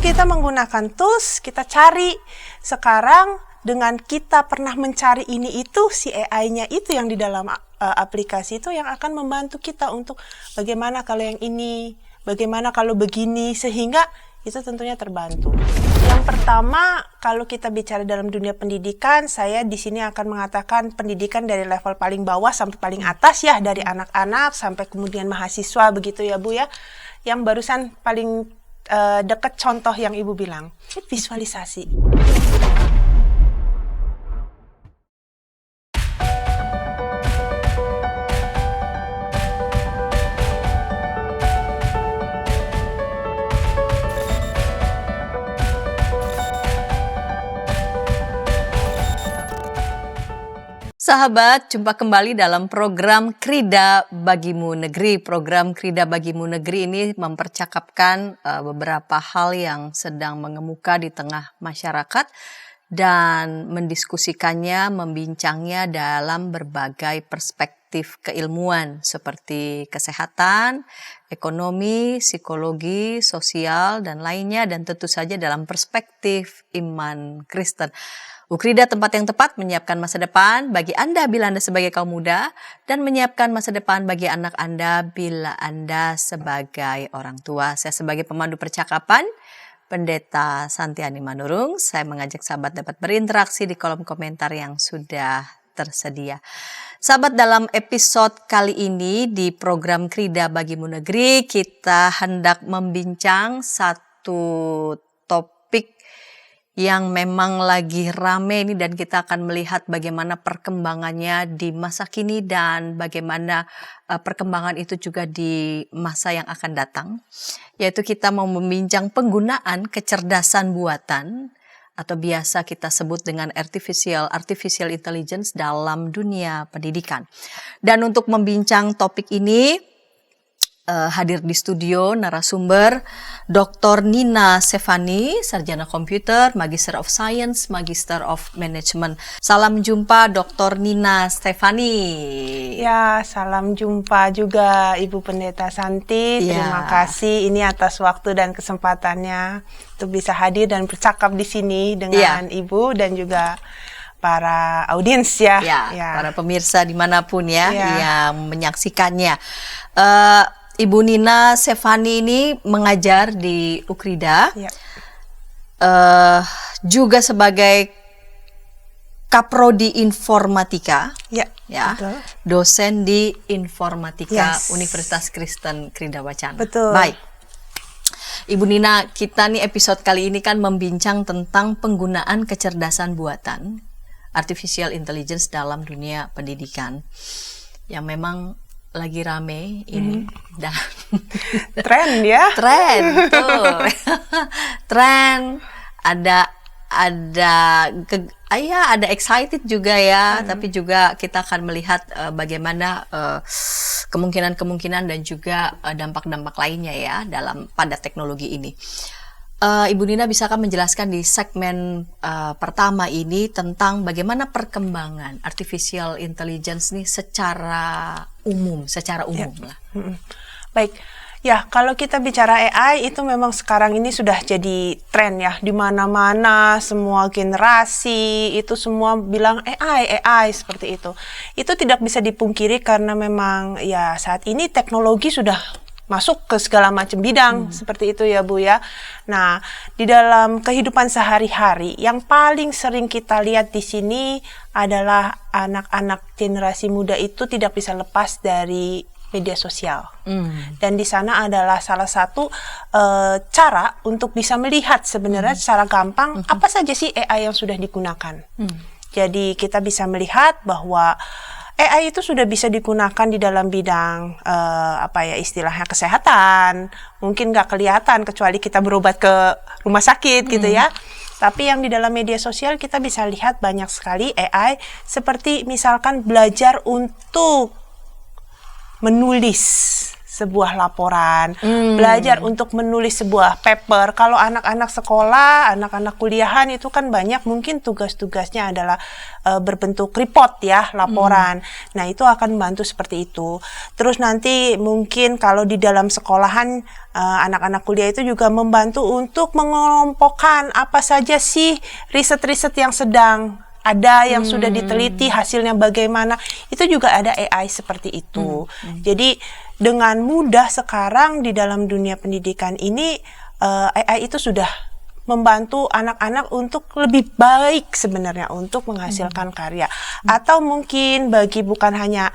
kita menggunakan tools, kita cari. Sekarang dengan kita pernah mencari ini itu, si AI-nya itu yang di dalam aplikasi itu yang akan membantu kita untuk bagaimana kalau yang ini, bagaimana kalau begini, sehingga itu tentunya terbantu. Yang pertama, kalau kita bicara dalam dunia pendidikan, saya di sini akan mengatakan pendidikan dari level paling bawah sampai paling atas ya, dari anak-anak sampai kemudian mahasiswa begitu ya Bu ya. Yang barusan paling dekat contoh yang Ibu bilang, visualisasi. Sahabat, jumpa kembali dalam program Krida Bagimu Negeri. Program Krida Bagimu Negeri ini mempercakapkan beberapa hal yang sedang mengemuka di tengah masyarakat dan mendiskusikannya, membincangnya dalam berbagai perspektif keilmuan seperti kesehatan, ekonomi, psikologi, sosial, dan lainnya, dan tentu saja dalam perspektif iman Kristen. Ukrida tempat yang tepat menyiapkan masa depan bagi Anda bila Anda sebagai kaum muda dan menyiapkan masa depan bagi anak Anda bila Anda sebagai orang tua. Saya sebagai pemandu percakapan, Pendeta Santiani Manurung, saya mengajak sahabat dapat berinteraksi di kolom komentar yang sudah tersedia. Sahabat, dalam episode kali ini di program Krida Bagimu Negeri, kita hendak membincang satu topik yang memang lagi rame ini, dan kita akan melihat bagaimana perkembangannya di masa kini dan bagaimana perkembangan itu juga di masa yang akan datang, yaitu kita mau membincang penggunaan kecerdasan buatan atau biasa kita sebut dengan artificial intelligence dalam dunia pendidikan. Dan untuk membincang topik ini hadir di studio narasumber Dr. Nina Stefani, Sarjana Komputer, Magister of Science, Magister of Management. Salam jumpa Dr. Nina Stefani. Ya, salam jumpa juga Ibu Pendeta Santi. Ya. Terima kasih ini atas waktu dan kesempatannya untuk bisa hadir dan bercakap di sini dengan Ibu dan juga para audiens ya. Para pemirsa dimanapun yang menyaksikannya. Ibu Nina Stefani ini mengajar di Ukrida, juga sebagai Kaprodi Informatika, betul. Dosen di Informatika Universitas Kristen Krida Wacana. Betul. Baik, Ibu Nina, kita nih episode kali ini kan membincang tentang penggunaan kecerdasan buatan, artificial intelligence dalam dunia pendidikan, yang memang lagi rame ini dan tren tuh tren, ada excited juga ya, tapi juga kita akan melihat bagaimana kemungkinan dan juga dampak-dampak lainnya ya pada teknologi ini. Ibu Nina, bisakah menjelaskan di segmen pertama ini tentang bagaimana perkembangan artificial intelligence nih secara umum lah. Baik, ya kalau kita bicara AI itu memang sekarang ini sudah jadi tren ya, di mana-mana semua generasi itu semua bilang AI seperti itu. Itu tidak bisa dipungkiri karena memang ya saat ini teknologi sudah masuk ke segala macam bidang seperti itu ya Bu ya. Nah, di dalam kehidupan sehari-hari yang paling sering kita lihat di sini adalah anak-anak generasi muda itu tidak bisa lepas dari media sosial. Dan di sana adalah salah satu cara untuk bisa melihat sebenarnya secara gampang apa saja sih AI yang sudah digunakan. Jadi kita bisa melihat bahwa AI itu sudah bisa digunakan di dalam bidang istilahnya kesehatan. Mungkin nggak kelihatan kecuali kita berobat ke rumah sakit gitu ya. Tapi yang di dalam media sosial kita bisa lihat banyak sekali AI, seperti misalkan belajar untuk menulis sebuah laporan, belajar untuk menulis sebuah paper. Kalau anak-anak sekolah, anak-anak kuliahan itu kan banyak mungkin tugas-tugasnya adalah berbentuk report ya, laporan. Nah, itu akan membantu seperti itu. Terus nanti mungkin kalau di dalam sekolahan anak-anak kuliah itu juga membantu untuk mengelompokkan apa saja sih riset-riset yang sedang ada yang sudah diteliti hasilnya bagaimana, itu juga ada AI seperti itu. Jadi dengan mudah sekarang di dalam dunia pendidikan ini AI itu sudah membantu anak-anak untuk lebih baik sebenarnya untuk menghasilkan karya. Atau mungkin bagi bukan hanya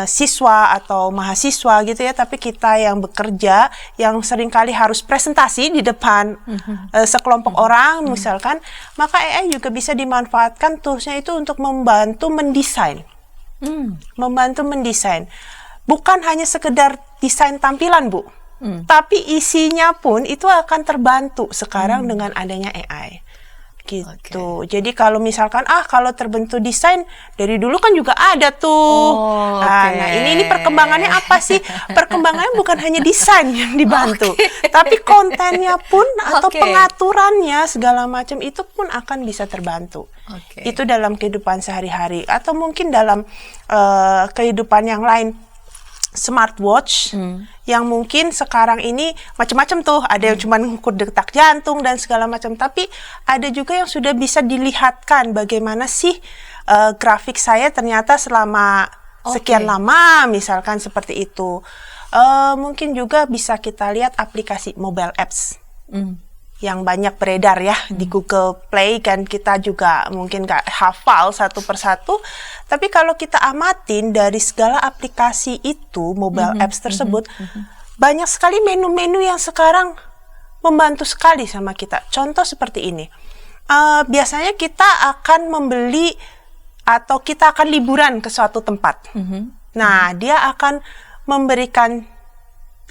siswa atau mahasiswa gitu ya, tapi kita yang bekerja yang seringkali harus presentasi di depan sekelompok orang misalkan, maka AI juga bisa dimanfaatkan toolsnya itu untuk membantu mendesain. Membantu mendesain. Bukan hanya sekedar desain tampilan, Bu. Tapi isinya pun itu akan terbantu sekarang dengan adanya AI. Gitu. Jadi kalau misalkan kalau terbentuk desain dari dulu kan juga ada tuh. Nah, ini perkembangannya apa sih? Perkembangannya bukan hanya desain yang dibantu, tapi kontennya pun atau pengaturannya segala macam itu pun akan bisa terbantu. Itu dalam kehidupan sehari-hari atau mungkin dalam kehidupan yang lain. Smartwatch yang mungkin sekarang ini macam-macam tuh, ada yang cuma mengukur detak jantung dan segala macam, tapi ada juga yang sudah bisa dilihatkan bagaimana sih grafik saya ternyata selama sekian lama, misalkan seperti itu. Mungkin juga bisa kita lihat aplikasi mobile apps yang banyak beredar ya di Google Play, kan kita juga mungkin nggak hafal satu persatu, tapi kalau kita amatin dari segala aplikasi itu, mobile apps tersebut, banyak sekali menu-menu yang sekarang membantu sekali sama kita. Contoh seperti ini, biasanya kita akan membeli atau kita akan liburan ke suatu tempat. Nah, dia akan memberikan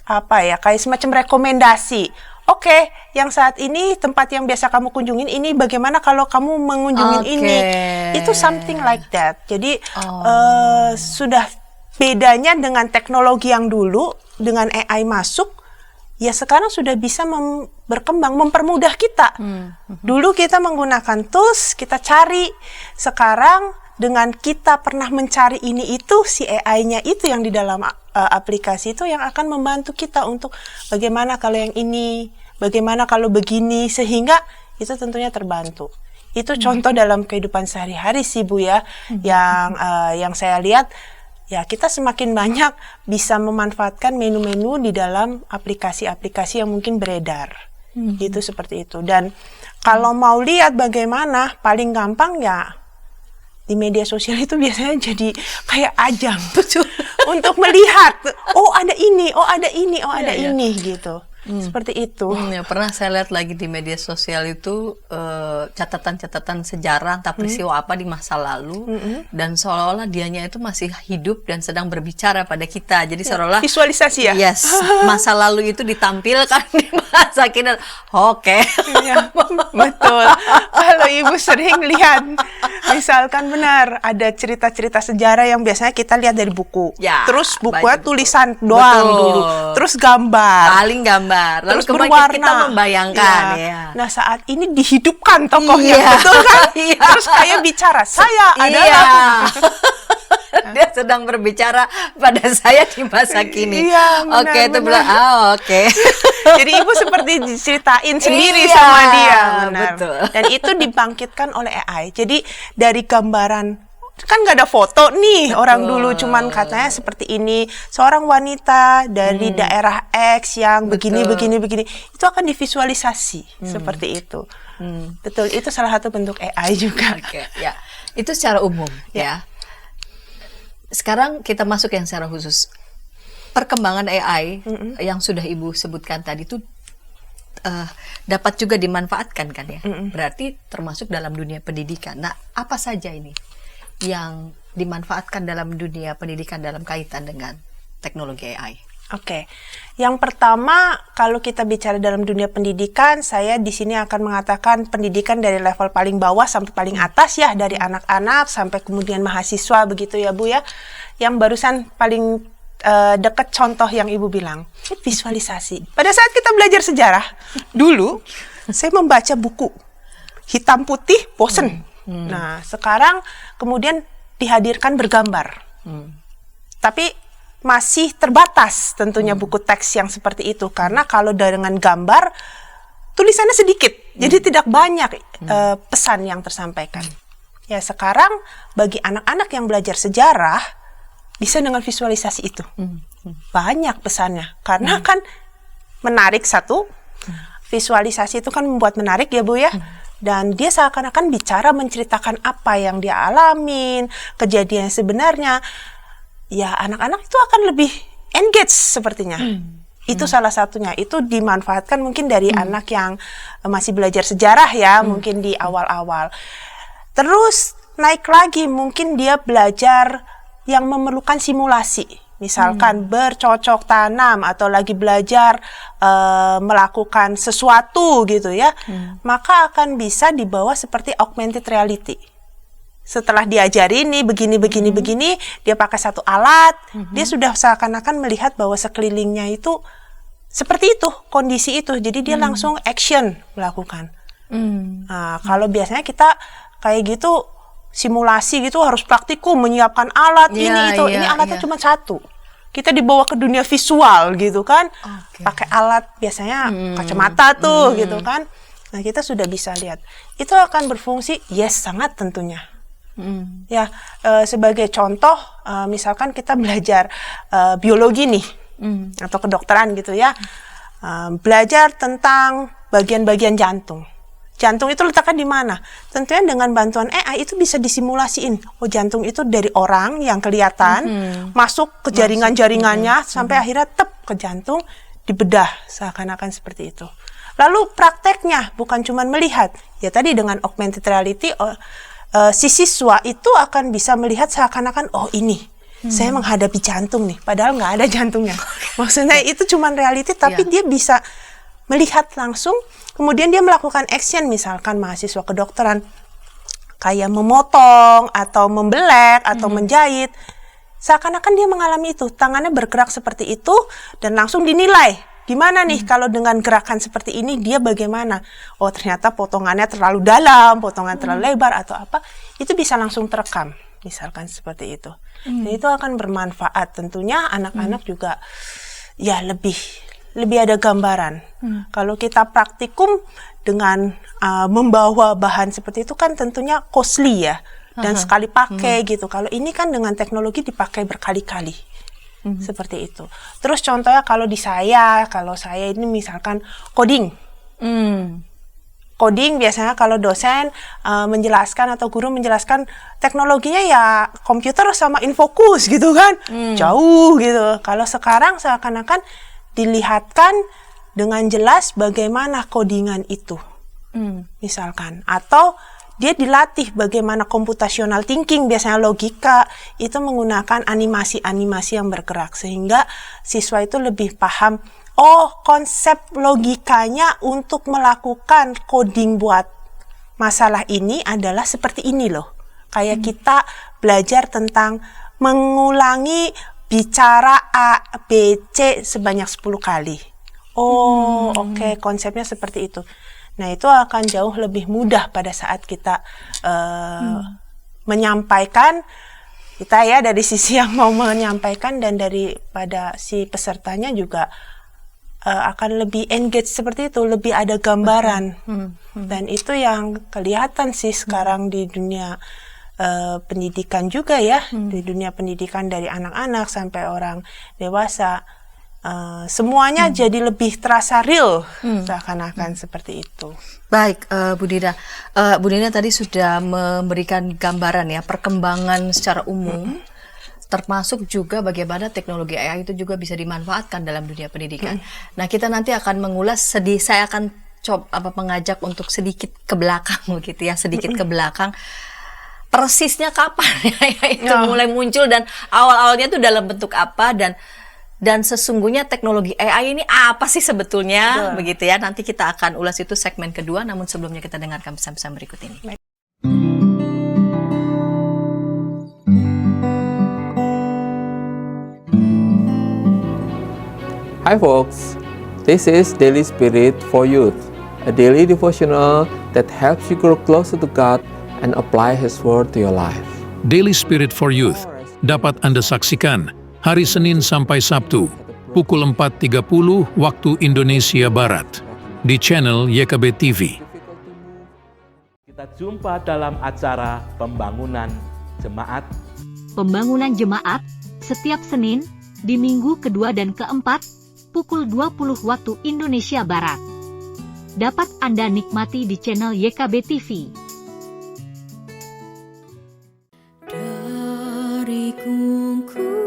kayak semacam rekomendasi. Oke, yang saat ini tempat yang biasa kamu kunjungin ini, bagaimana kalau kamu mengunjungin ini? Itu something like that. Jadi sudah bedanya dengan teknologi yang dulu, dengan AI masuk, ya sekarang sudah bisa berkembang, mempermudah kita. Dulu kita menggunakan tools, kita cari. Sekarang dengan kita pernah mencari ini itu, si AI-nya itu yang di dalam aplikasi itu yang akan membantu kita untuk bagaimana kalau yang ini, bagaimana kalau begini, sehingga itu tentunya terbantu. Itu contoh dalam kehidupan sehari-hari sih, Bu ya, yang saya lihat ya kita semakin banyak bisa memanfaatkan menu-menu di dalam aplikasi-aplikasi yang mungkin beredar. Itu seperti itu. Dan kalau mau lihat bagaimana, paling gampang ya di media sosial itu biasanya jadi kayak ajang untuk melihat, ada ini, ada ini gitu. Seperti itu. Pernah saya lihat lagi di media sosial itu catatan-catatan sejarah entah peristiwa apa di masa lalu, dan seolah-olah dianya itu masih hidup dan sedang berbicara pada kita. Jadi seolah-olah visualisasi ya. Yes, masa lalu itu ditampilkan di masa kini. Ya, betul. Kalau Ibu sering lihat, misalkan benar ada cerita-cerita sejarah yang biasanya kita lihat dari buku. Terus bukunya tulisan doang dulu. Terus gambar. Paling gambar. Lalu Terus kemudian berwarna. kita membayangkan. Nah, saat ini dihidupkan tokohnya, betul kan? Terus kayak bicara, saya adalah. Dia sedang berbicara pada saya di masa kini. Benar, itu bilang, Jadi Ibu seperti diceritain sendiri sama dia, benar. Betul. Dan itu dibangkitkan oleh AI. Jadi dari gambaran, kan nggak ada foto nih orang dulu, cuman katanya seperti ini, seorang wanita dari daerah X yang begini, itu akan divisualisasi seperti itu. Betul, itu salah satu bentuk AI juga. Ya, itu secara umum ya. Sekarang kita masuk yang secara khusus. Perkembangan AI yang sudah Ibu sebutkan tadi itu dapat juga dimanfaatkan kan ya. Berarti termasuk dalam dunia pendidikan. Nah, apa saja ini yang dimanfaatkan dalam dunia pendidikan dalam kaitan dengan teknologi AI? Yang pertama, kalau kita bicara dalam dunia pendidikan, saya di sini akan mengatakan pendidikan dari level paling bawah sampai paling atas ya, dari anak-anak sampai kemudian mahasiswa begitu ya Bu ya. Yang barusan paling deket contoh yang Ibu bilang, visualisasi. Pada saat kita belajar sejarah, dulu saya membaca buku hitam putih, bosen. Nah, sekarang kemudian dihadirkan bergambar. Tapi masih terbatas tentunya buku teks yang seperti itu, karena kalau dengan gambar tulisannya sedikit, jadi tidak banyak pesan yang tersampaikan. Ya, sekarang bagi anak-anak yang belajar sejarah bisa dengan visualisasi itu. Banyak pesannya, karena kan menarik satu. Visualisasi itu kan membuat menarik ya Bu ya. Dan dia seakan-akan bicara menceritakan apa yang dia alamin, kejadian sebenarnya. Ya, anak-anak itu akan lebih engage sepertinya. Itu salah satunya. Itu dimanfaatkan mungkin dari anak yang masih belajar sejarah ya, mungkin di awal-awal. Terus naik lagi mungkin dia belajar yang memerlukan simulasi. Misalkan bercocok tanam atau lagi belajar melakukan sesuatu gitu ya. Maka akan bisa dibawa seperti augmented reality. Setelah diajari nih begini, dia pakai satu alat, dia sudah seakan-akan melihat bahwa sekelilingnya itu seperti itu, kondisi itu. Jadi dia langsung action melakukan. Nah, kalau biasanya kita kayak gitu, simulasi gitu harus praktikum, menyiapkan alat, ini alatnya cuma satu. Kita dibawa ke dunia visual gitu kan, pakai alat biasanya kacamata tuh gitu kan. Nah, kita sudah bisa lihat. Itu akan berfungsi, yes, sangat tentunya. Ya, sebagai contoh, misalkan kita belajar biologi nih, atau kedokteran gitu ya, belajar tentang bagian-bagian jantung. Jantung itu letakkan di mana? Tentunya dengan bantuan AI itu bisa disimulasiin. Oh, jantung itu dari orang yang kelihatan, masuk ke jaringan-jaringannya, sampai akhirnya tep ke jantung, dibedah seakan-akan seperti itu. Lalu prakteknya bukan cuma melihat, ya tadi dengan augmented reality, si siswa itu akan bisa melihat seakan-akan, oh ini, saya menghadapi jantung nih, padahal nggak ada jantungnya. Maksudnya itu cuma reality, tapi dia bisa melihat langsung, kemudian dia melakukan action, misalkan mahasiswa kedokteran, kayak memotong, atau membelek, atau menjahit, seakan-akan dia mengalami itu, tangannya bergerak seperti itu, dan langsung dinilai, gimana nih kalau dengan gerakan seperti ini, dia bagaimana? Oh, ternyata potongannya terlalu dalam, potongan terlalu lebar, atau apa, itu bisa langsung terekam, misalkan seperti itu. Dan itu akan bermanfaat, tentunya anak-anak juga, ya lebih ada gambaran. Kalau kita praktikum dengan membawa bahan seperti itu kan tentunya costly ya, dan sekali pakai gitu. Kalau ini kan dengan teknologi dipakai berkali-kali, seperti itu. Terus contohnya kalau saya ini misalkan coding. Coding biasanya kalau dosen menjelaskan atau guru menjelaskan teknologinya ya komputer sama infocus gitu kan, jauh gitu. Kalau sekarang seakan-akan dilihatkan dengan jelas bagaimana codingan itu, misalkan, atau dia dilatih bagaimana computational thinking, biasanya logika, itu menggunakan animasi-animasi yang bergerak, sehingga siswa itu lebih paham, oh konsep logikanya untuk melakukan coding buat masalah ini adalah seperti ini loh. Kayak kita belajar tentang mengulangi bicara A, B, C sebanyak 10 kali. Oh, oke, konsepnya seperti itu. Nah, itu akan jauh lebih mudah pada saat kita menyampaikan, kita ya dari sisi yang mau menyampaikan, dan daripada si pesertanya juga akan lebih engage seperti itu, lebih ada gambaran. Dan itu yang kelihatan sih sekarang di dunia pendidikan juga ya, di dunia pendidikan dari anak-anak sampai orang dewasa, semuanya jadi lebih terasa real, seakan-akan seperti itu. Baik, Bu Dina. Bu Dina tadi sudah memberikan gambaran ya perkembangan secara umum, termasuk juga bagaimana teknologi AI itu juga bisa dimanfaatkan dalam dunia pendidikan. Nah, kita nanti akan mengulas saya akan mengajak untuk sedikit ke belakang gitu ya, sedikit ke belakang. Persisnya kapan ya itu mulai muncul, dan awal-awalnya itu dalam bentuk apa, dan sesungguhnya teknologi AI ini apa sih sebetulnya, begitu ya. Nanti kita akan ulas itu segmen kedua, namun sebelumnya kita dengarkan pesan-pesan berikut ini. Hi folks, this is Daily Spirit for Youth, a daily devotional that helps you grow closer to God and apply His Word to your life. Daily Spirit for Youth dapat Anda saksikan hari Senin sampai Sabtu pukul 4.30 waktu Indonesia Barat di channel YKB TV. Kita jumpa dalam acara Pembangunan Jemaat. Pembangunan Jemaat setiap Senin di minggu kedua dan keempat pukul 20 waktu Indonesia Barat. Dapat Anda nikmati di channel YKB TV. Dari gungkungan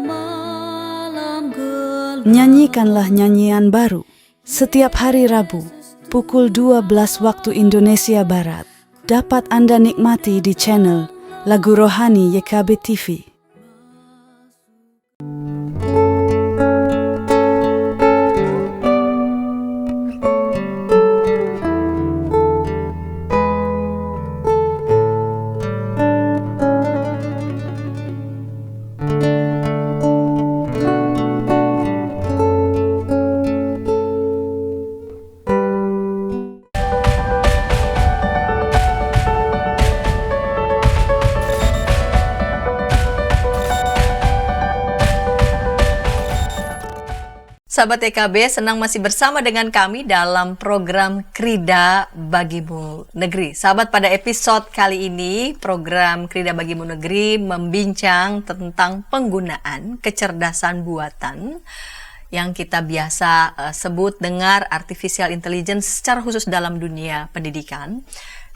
malam gelap. Nyanyikanlah nyanyian baru setiap hari Rabu pukul 12 waktu Indonesia Barat. Dapat Anda nikmati di channel Lagu Rohani YKB TV. Sahabat YKB, senang masih bersama dengan kami dalam program Krida Bagimu Negeri. Sahabat, pada episode kali ini, program Krida Bagimu Negeri membincang tentang penggunaan kecerdasan buatan yang kita biasa sebut dengar artificial intelligence secara khusus dalam dunia pendidikan.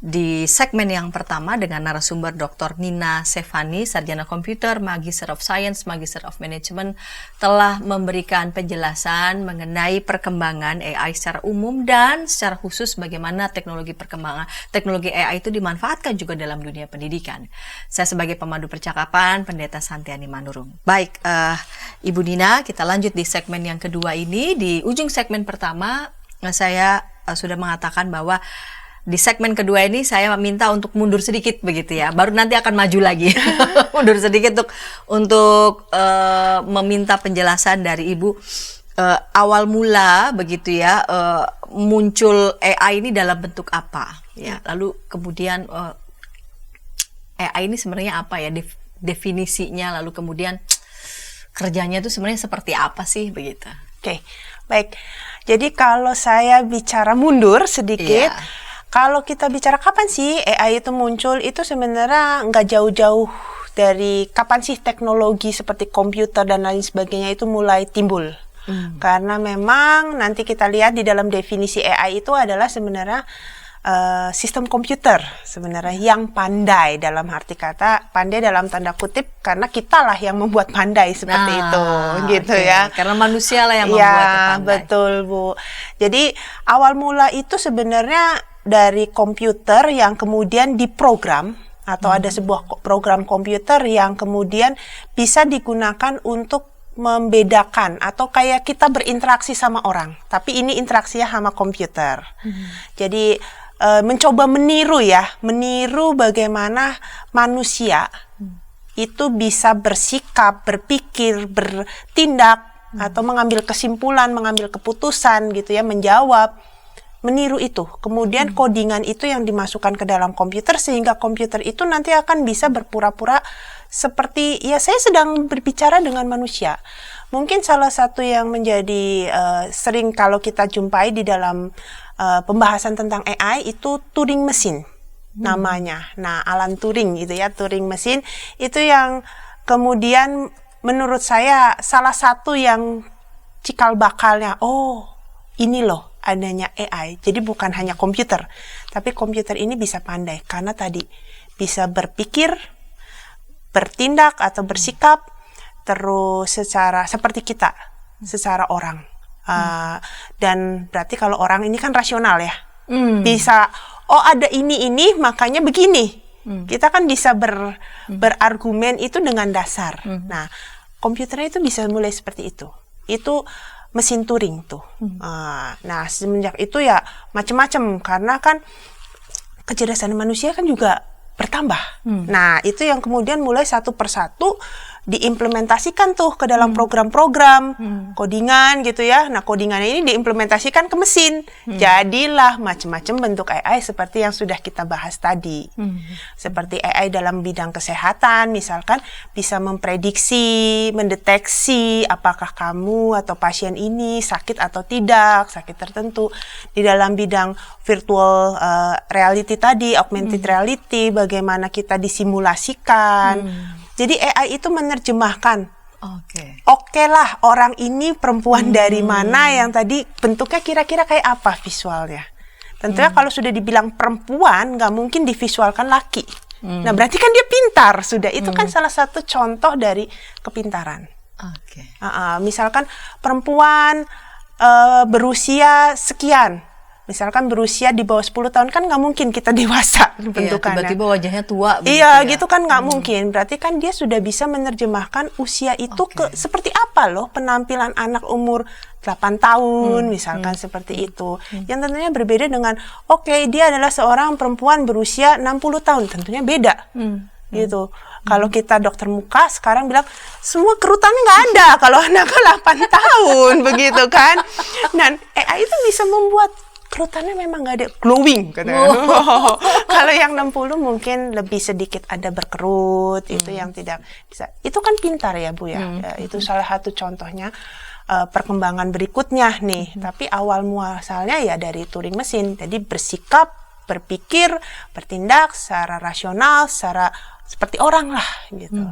Di segmen yang pertama dengan narasumber Dr. Nina Sevani, Sarjana Komputer, Magister of Science, Magister of Management, telah memberikan penjelasan mengenai perkembangan AI secara umum dan secara khusus bagaimana teknologi AI itu dimanfaatkan juga dalam dunia pendidikan. Saya sebagai pemandu percakapan, Pendeta Santiani Manurung. Baik, Ibu Nina, kita lanjut di segmen yang kedua ini. Di ujung segmen pertama, saya sudah mengatakan bahwa di segmen kedua ini saya minta untuk mundur sedikit begitu ya, baru nanti akan maju lagi. Mundur sedikit untuk meminta penjelasan dari Ibu awal mula begitu ya, muncul AI ini dalam bentuk apa ya, lalu kemudian AI ini sebenarnya apa ya definisinya, lalu kemudian kerjanya itu sebenarnya seperti apa sih begitu. Oke, baik. Jadi kalau saya bicara mundur sedikit, kalau kita bicara kapan sih AI itu muncul, itu sebenarnya nggak jauh-jauh dari kapan sih teknologi seperti komputer dan lain sebagainya itu mulai timbul. Karena memang nanti kita lihat di dalam definisi AI itu adalah sebenarnya sistem komputer sebenarnya yang pandai, dalam arti kata pandai dalam tanda kutip karena kitalah yang membuat pandai seperti itu gitu ya. Karena manusia lah yang membuat pandai. Betul Bu. Jadi awal mula itu sebenarnya dari komputer yang kemudian diprogram atau ada sebuah program komputer yang kemudian bisa digunakan untuk membedakan atau kayak kita berinteraksi sama orang, tapi ini interaksinya sama komputer. Jadi mencoba meniru bagaimana manusia itu bisa bersikap, berpikir, bertindak atau mengambil kesimpulan, mengambil keputusan gitu ya, menjawab. Meniru itu, kemudian codingan itu yang dimasukkan ke dalam komputer sehingga komputer itu nanti akan bisa berpura-pura seperti ya saya sedang berbicara dengan manusia. Mungkin salah satu yang menjadi sering kalau kita jumpai di dalam pembahasan tentang AI itu Turing mesin namanya. Nah, Alan Turing gitu ya, Turing mesin itu yang kemudian menurut saya salah satu yang cikal bakalnya, oh ini loh adanya AI. Jadi bukan hanya komputer, tapi komputer ini bisa pandai karena tadi bisa berpikir, bertindak atau bersikap terus secara seperti kita, secara orang. Dan berarti kalau orang ini kan rasional ya. Bisa ada ini makanya begini. Kita kan bisa berargumen itu dengan dasar. Nah, komputernya itu bisa mulai seperti itu. Itu mesin Turing tuh. Nah, semenjak itu ya macam-macam karena kan kecerdasan manusia kan juga bertambah. Nah, itu yang kemudian mulai satu persatu diimplementasikan tuh ke dalam program-program codingan gitu ya. Nah, codingannya ini diimplementasikan ke mesin. Jadilah macam-macam bentuk AI seperti yang sudah kita bahas tadi. Seperti AI dalam bidang kesehatan, misalkan bisa memprediksi, mendeteksi apakah kamu atau pasien ini sakit atau tidak, sakit tertentu. Di dalam bidang virtual reality tadi, augmented reality, bagaimana kita disimulasikan. Jadi AI itu menerjemahkan. Oke lah, orang ini perempuan dari mana yang tadi bentuknya kira-kira kayak apa visualnya. Tentunya kalau sudah dibilang perempuan, nggak mungkin divisualkan laki. Nah, berarti kan dia pintar sudah. Itu kan salah satu contoh dari kepintaran. Misalkan perempuan berusia sekian. Misalkan berusia di bawah 10 tahun kan nggak mungkin kita dewasa bentukannya. Tiba-tiba wajahnya tua. Iya, gitu kan nggak mungkin. Berarti kan dia sudah bisa menerjemahkan usia itu ke seperti apa loh penampilan anak umur 8 tahun misalkan seperti itu. Yang tentunya berbeda dengan dia adalah seorang perempuan berusia 60 tahun. Tentunya beda. Gitu. Kalau kita dokter muka sekarang bilang semua kerutannya nggak ada kalau anaknya 8 tahun begitu kan. Dan AI itu bisa membuat kerutannya memang nggak ada glowing katanya. Kalau yang 60 mungkin lebih sedikit ada berkerut, itu yang tidak bisa. Itu kan pintar ya Bu ya. Itu salah satu contohnya perkembangan berikutnya nih. Tapi awal muasalnya ya dari Turing mesin. Jadi bersikap, berpikir, bertindak secara rasional, secara seperti orang lah gitu.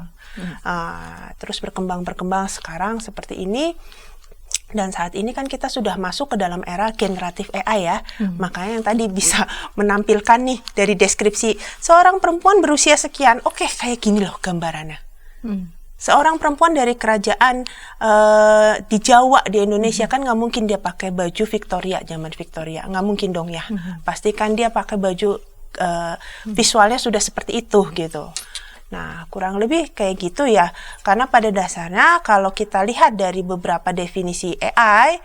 Terus berkembang sekarang seperti ini. Dan saat ini kan kita sudah masuk ke dalam era generatif AI ya. Makanya yang tadi bisa menampilkan nih dari deskripsi seorang perempuan berusia sekian. Kayak gini loh gambarannya. Seorang perempuan dari kerajaan di Jawa di Indonesia kan nggak mungkin dia pakai baju Victoria, zaman Victoria. Nggak mungkin dong ya. Pastikan dia pakai baju visualnya sudah seperti itu gitu. Nah, kurang lebih kayak gitu ya. Karena pada dasarnya kalau kita lihat dari beberapa definisi AI,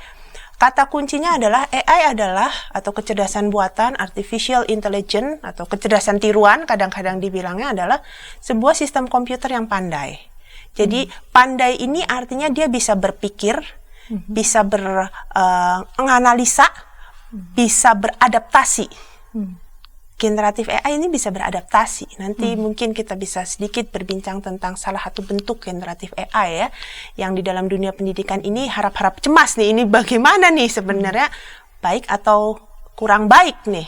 kata kuncinya adalah AI adalah atau kecerdasan buatan, artificial intelligence atau kecerdasan tiruan kadang-kadang dibilangnya adalah sebuah sistem komputer yang pandai. Jadi pandai ini artinya dia bisa berpikir, bisa menganalisa, bisa beradaptasi. Generatif AI ini bisa beradaptasi. Nanti mungkin kita bisa sedikit berbincang tentang salah satu bentuk generatif AI ya, yang di dalam dunia pendidikan ini harap-harap cemas nih. Ini bagaimana nih sebenarnya baik atau kurang baik nih.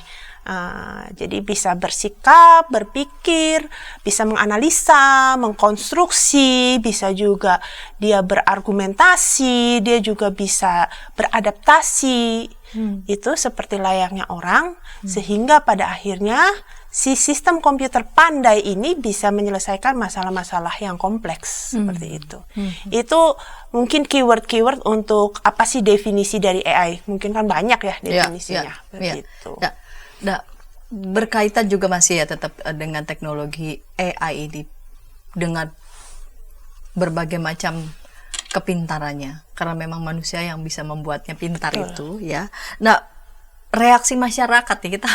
Jadi bisa bersikap, berpikir, bisa menganalisa, mengkonstruksi, bisa juga dia berargumentasi, dia juga bisa beradaptasi. Itu seperti layaknya orang, sehingga pada akhirnya si sistem komputer pandai ini bisa menyelesaikan masalah-masalah yang kompleks seperti itu. Itu mungkin keyword-keyword untuk apa sih definisi dari AI? Mungkin kan banyak ya definisinya. Begitu. Berkaitan juga masih ya tetap dengan teknologi AI ini dengan berbagai macam kepintarannya, karena memang manusia yang bisa membuatnya pintar itu ya. Nah, reaksi masyarakat nih kita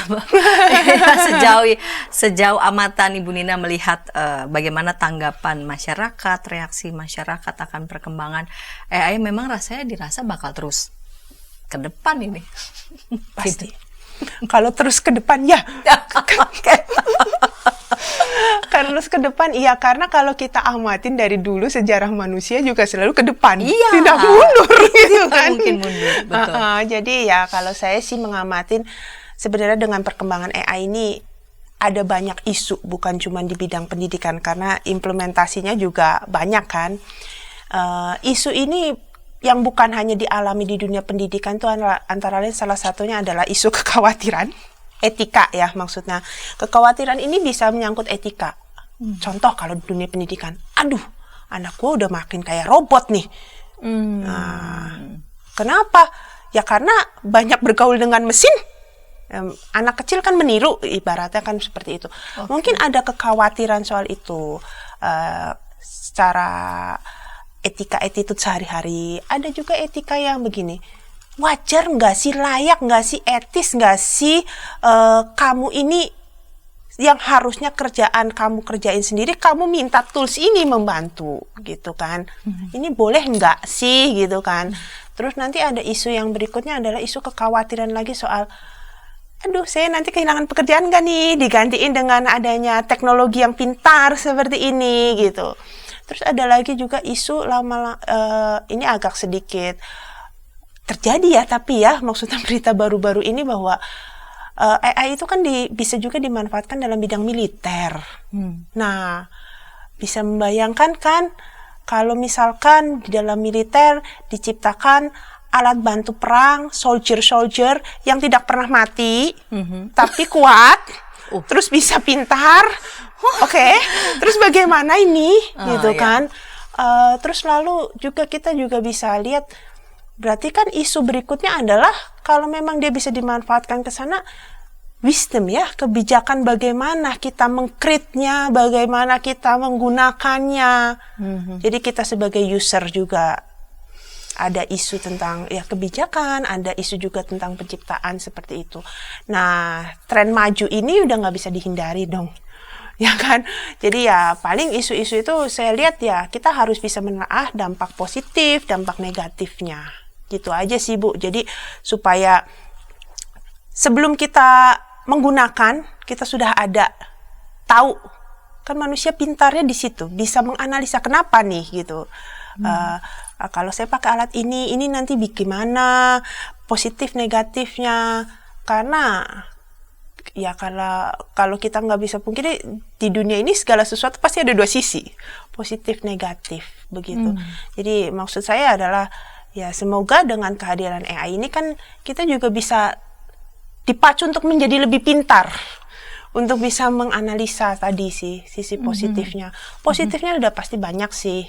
sejauh amatan Ibu Nina melihat bagaimana tanggapan masyarakat, reaksi masyarakat akan perkembangan AI, memang rasanya dirasa bakal terus ke depan ini. Pasti. Kalau terus ke depan ya. Terus ke depan iya, karena kalau kita amatin dari dulu sejarah manusia juga selalu ke depan, tidak mundur gitu kan. Mungkin mundur, betul. Jadi ya kalau saya sih mengamatin sebenarnya dengan perkembangan AI ini ada banyak isu, bukan cuma di bidang pendidikan karena implementasinya juga banyak kan. Isu ini yang bukan hanya dialami di dunia pendidikan itu antara lain salah satunya adalah isu kekhawatiran, etika ya maksudnya. Kekhawatiran ini bisa menyangkut etika. Contoh kalau di dunia pendidikan, aduh anak gue udah makin kayak robot nih. Kenapa? Ya karena banyak bergaul dengan mesin. Anak kecil kan meniru, ibaratnya kan seperti itu. Mungkin ada kekhawatiran soal itu. Secara etika attitude sehari-hari. Ada juga etika yang begini. Wajar nggak sih, layak nggak sih, etis nggak sih kamu ini yang harusnya kerjaan kamu kerjain sendiri, kamu minta tools ini membantu gitu kan. Ini boleh nggak sih gitu kan. Terus nanti ada isu yang berikutnya adalah isu kekhawatiran lagi soal, aduh saya nanti kehilangan pekerjaan nggak nih, digantiin dengan adanya teknologi yang pintar seperti ini gitu. Terus ada lagi juga isu ini agak sedikit terjadi ya, tapi ya maksudnya berita baru-baru ini bahwa AI itu kan bisa juga dimanfaatkan dalam bidang militer. Nah, bisa membayangkan kan kalau misalkan di dalam militer diciptakan alat bantu perang, soldier yang tidak pernah mati, tapi kuat, terus bisa pintar. Oke, terus bagaimana ini, gitu kan? Terus lalu juga kita juga bisa lihat, berarti kan isu berikutnya adalah kalau memang dia bisa dimanfaatkan ke sana, wisdom ya, kebijakan bagaimana kita meng-create-nya, bagaimana kita menggunakannya. Jadi kita sebagai user juga ada isu tentang ya kebijakan, ada isu juga tentang penciptaan seperti itu. Nah, tren maju ini udah nggak bisa dihindari dong. Ya kan? Jadi ya paling isu-isu itu saya lihat ya kita harus bisa menelaah dampak positif, dampak negatifnya. Gitu aja sih Bu. Jadi supaya sebelum kita menggunakan, kita sudah ada tahu kan manusia pintarnya di situ, bisa menganalisa kenapa nih gitu. Kalau saya pakai alat ini nanti bagaimana, positif negatifnya, karena ya kalau kita nggak bisa pungkiri di dunia ini segala sesuatu pasti ada dua sisi, positif negatif begitu. Jadi maksud saya adalah ya semoga dengan kehadiran AI ini kan kita juga bisa dipacu untuk menjadi lebih pintar, untuk bisa menganalisa tadi sih sisi positifnya. Positifnya udah pasti banyak sih.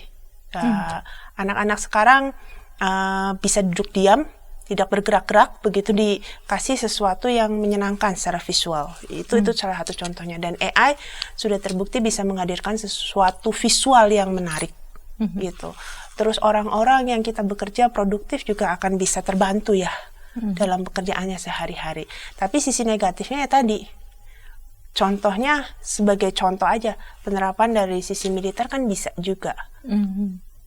Anak-anak sekarang bisa duduk diam, tidak bergerak-gerak, begitu dikasih sesuatu yang menyenangkan secara visual. Itu salah satu contohnya. Dan AI sudah terbukti bisa menghadirkan sesuatu visual yang menarik gitu. Terus orang-orang yang kita bekerja produktif juga akan bisa terbantu ya dalam pekerjaannya sehari-hari. Tapi sisi negatifnya ya tadi, contohnya sebagai contoh aja, penerapan dari sisi militer kan bisa juga.